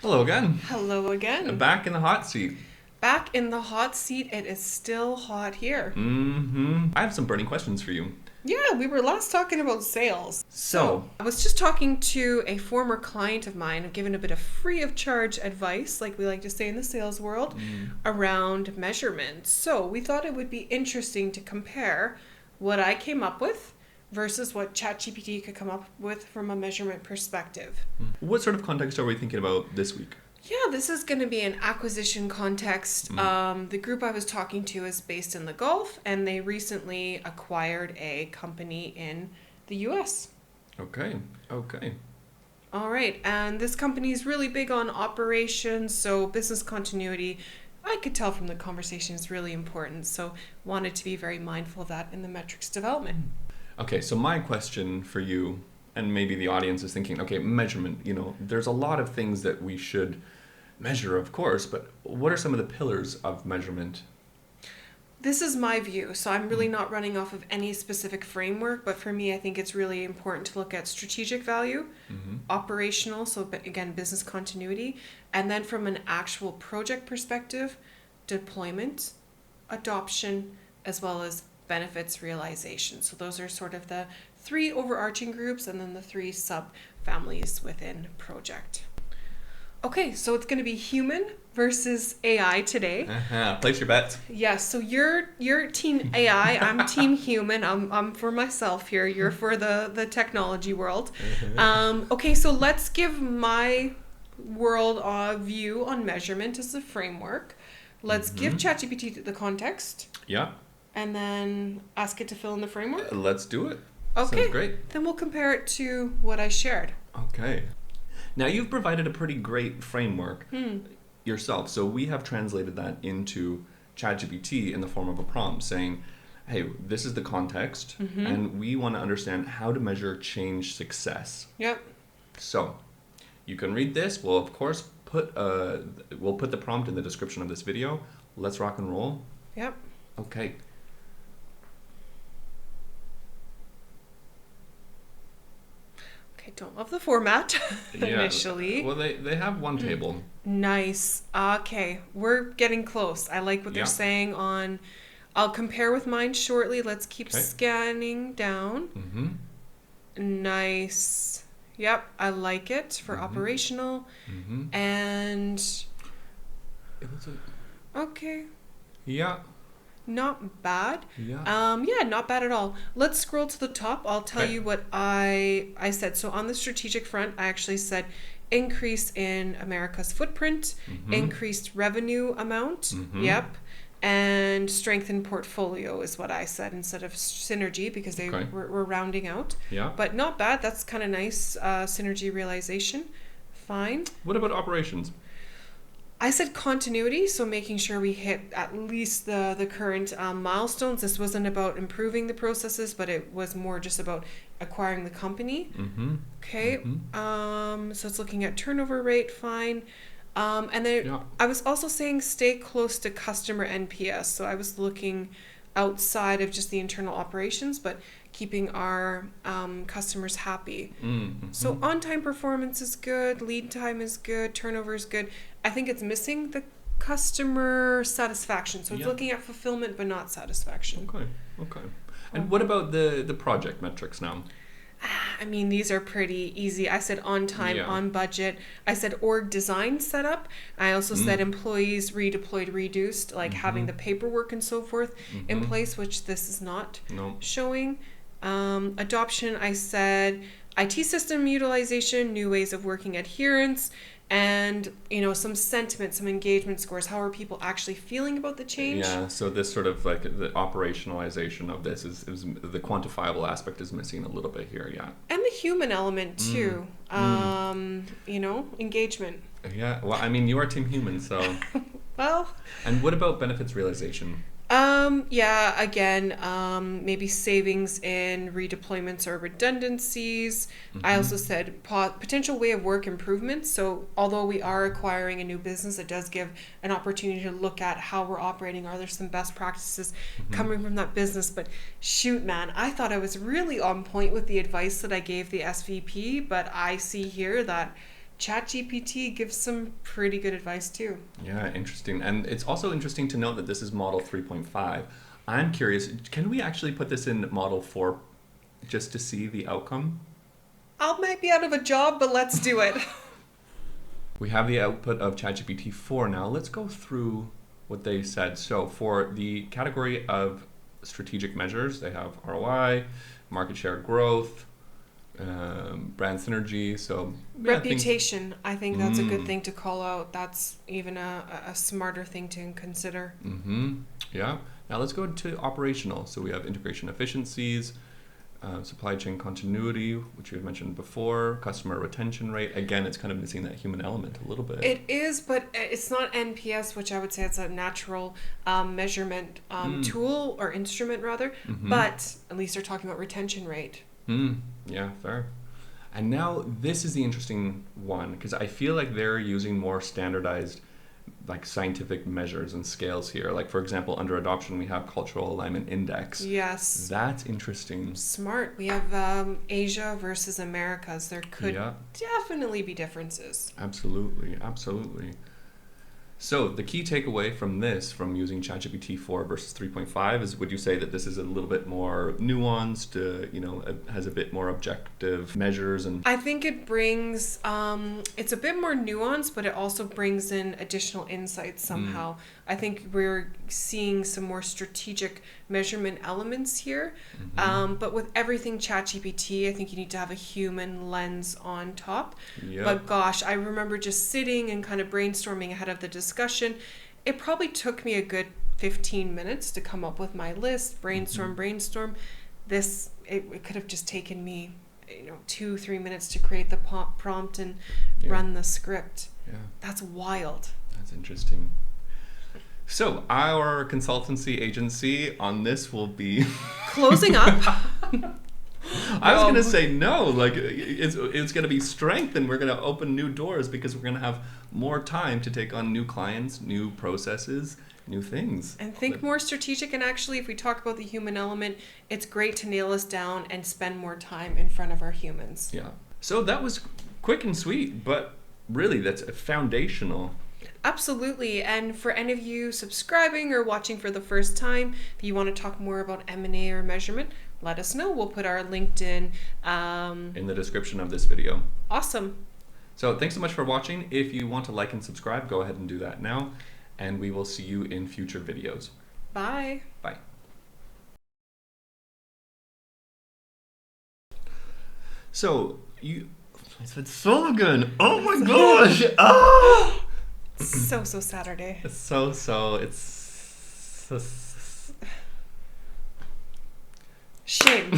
Hello again. Hello again. Back in the hot seat. Back in the hot seat. It is still hot here. I have some burning questions for you. Yeah, we were last talking about sales. So, I was just talking to a former client of mine, I've given a bit of free of charge advice, like we like to say in the sales world, around measurement. So we thought it would be interesting to compare what I came up with versus what ChatGPT could come up with from a measurement perspective. what sort of context are we thinking about this week? Yeah, this is going to be an acquisition context. The group I was talking to is based in the Gulf, and they recently acquired a company in the US. Okay. All right, and this company is really big on operations, so business continuity, I could tell from the conversation, is really important. So wanted to be very mindful of that in the metrics development. Okay, so my question for you, and maybe the audience is thinking, okay, measurement, there's a lot of things that we should measure, of course, but what are some of the pillars of measurement? This is my view, so I'm really not running off of any specific framework, but for me, I think it's really important to look at strategic value, operational, so again, business continuity, and then from an actual project perspective, deployment, adoption, as well as benefits realization. So those are sort of the three overarching groups and then the three sub-families within project. Okay, so it's going to be human versus AI today. Place your bets. Yes, so you're team AI, I'm team human. I'm for myself here. You're for the technology world. Okay, so let's give my world view on measurement as a framework. Let's give ChatGPT the context. Yeah. And then ask it to fill in the framework. Let's do it. Okay. Sounds great. Then we'll compare it to what I shared. Okay. Now, you've provided a pretty great framework yourself. So we have translated that into ChatGPT in the form of a prompt saying, hey, this is the context, and we want to understand how to measure change success. Yep. So you can read this. We'll, of course, put the prompt in the description of this video. Let's rock and roll. Yep. Okay. I don't love the format initially. Well, they have one table. Nice. Okay, we're getting close. I like what they're saying on... I'll compare with mine shortly. Let's keep scanning down. Nice. Yep, I like it for operational. And... Okay. Yeah. Not bad. Yeah. Not bad at all. Let's scroll to the top. I'll tell you what I said. So on the strategic front, I actually said increase in America's footprint, increased revenue amount. Yep. And strengthen portfolio is what I said instead of synergy because they were rounding out. Yeah. But not bad. That's kind of nice synergy realization. Fine. What about operations? I said continuity, so making sure we hit at least the current milestones. This wasn't about improving the processes, but it was more just about acquiring the company. Okay. So it's looking at turnover rate, fine. And then I was also saying stay close to customer NPS. So I was looking outside of just the internal operations, but keeping our customers happy. So on-time performance is good, lead time is good, turnover is good. I think it's missing the customer satisfaction. So it's looking at fulfillment but not satisfaction. Okay. And what about the project metrics now? I mean, these are pretty easy. I said on time, on budget. I said org design setup. I also said employees redeployed, reduced, like having the paperwork and so forth in place, which this is not showing. Adoption, I said IT system utilization, new ways of working, adherence, and some sentiment, some engagement scores. How are people actually feeling about the change? Yeah, so this sort of like the operationalization of this is the quantifiable aspect is missing a little bit here. And the human element too. Engagement. Yeah, well, I mean, you are team human, so. Well. And what about benefits realization? Maybe savings in redeployments or redundancies. I also said potential way of work improvements. So although we are acquiring a new business, it does give an opportunity to look at how we're operating. Are there some best practices coming from that business? But shoot, man, I thought I was really on point with the advice that I gave the SVP, but I see here that ChatGPT gives some pretty good advice too. Yeah, interesting. And it's also interesting to note that this is model 3.5. I'm curious, can we actually put this in model 4 just to see the outcome? I might be out of a job, but let's do it. We have the output of ChatGPT 4 now. Let's go through what they said. So for the category of strategic measures, they have ROI, market share growth, brand synergy. So yeah, reputation, I think that's a good thing to call out. That's even a smarter thing to consider. Yeah. Now let's go to operational. So we have integration efficiencies, supply chain continuity, which you had mentioned before, customer retention rate. Again, it's kind of missing that human element a little bit. It is, but it's not NPS, which I would say it's a natural measurement tool or instrument rather. But at least they're talking about retention rate. Yeah, fair. And now this is the interesting one, because I feel like they're using more standardized like scientific measures and scales here. Like for example, under adoption, we have cultural alignment index. Yes. That's interesting. Smart. We have Asia versus Americas. There could definitely be differences. Absolutely. Absolutely. So the key takeaway from this, from using ChatGPT 4 versus 3.5, is would you say that this is a little bit more nuanced, has a bit more objective measures? And I think it brings, it's a bit more nuanced, but it also brings in additional insights somehow. I think we're seeing some more strategic measurement elements here. But with everything ChatGPT, I think you need to have a human lens on top. Yep. But gosh, I remember just sitting and kind of brainstorming ahead of the discussion. It probably took me a good 15 minutes to come up with my list, brainstorm. This, it could have just taken me 2-3 minutes to create the prompt and run the script. That's wild. That's interesting. So our consultancy agency on this will be closing up. I was going to say no, like it's going to be strength, and we're going to open new doors because we're going to have more time to take on new clients, new processes, new things. And think more strategic. And actually, if we talk about the human element, it's great to nail us down and spend more time in front of our humans. Yeah. So that was quick and sweet, but really that's foundational. Absolutely. And for any of you subscribing or watching for the first time, if you want to talk more about M&A or measurement, let us know. We'll put our LinkedIn in the description of this video. Awesome. So thanks so much for watching. If you want to like and subscribe, go ahead and do that now. And we will see you in future videos. Bye. Bye. So it's so good. Oh my gosh. Ah! So Saturday. It's Shame.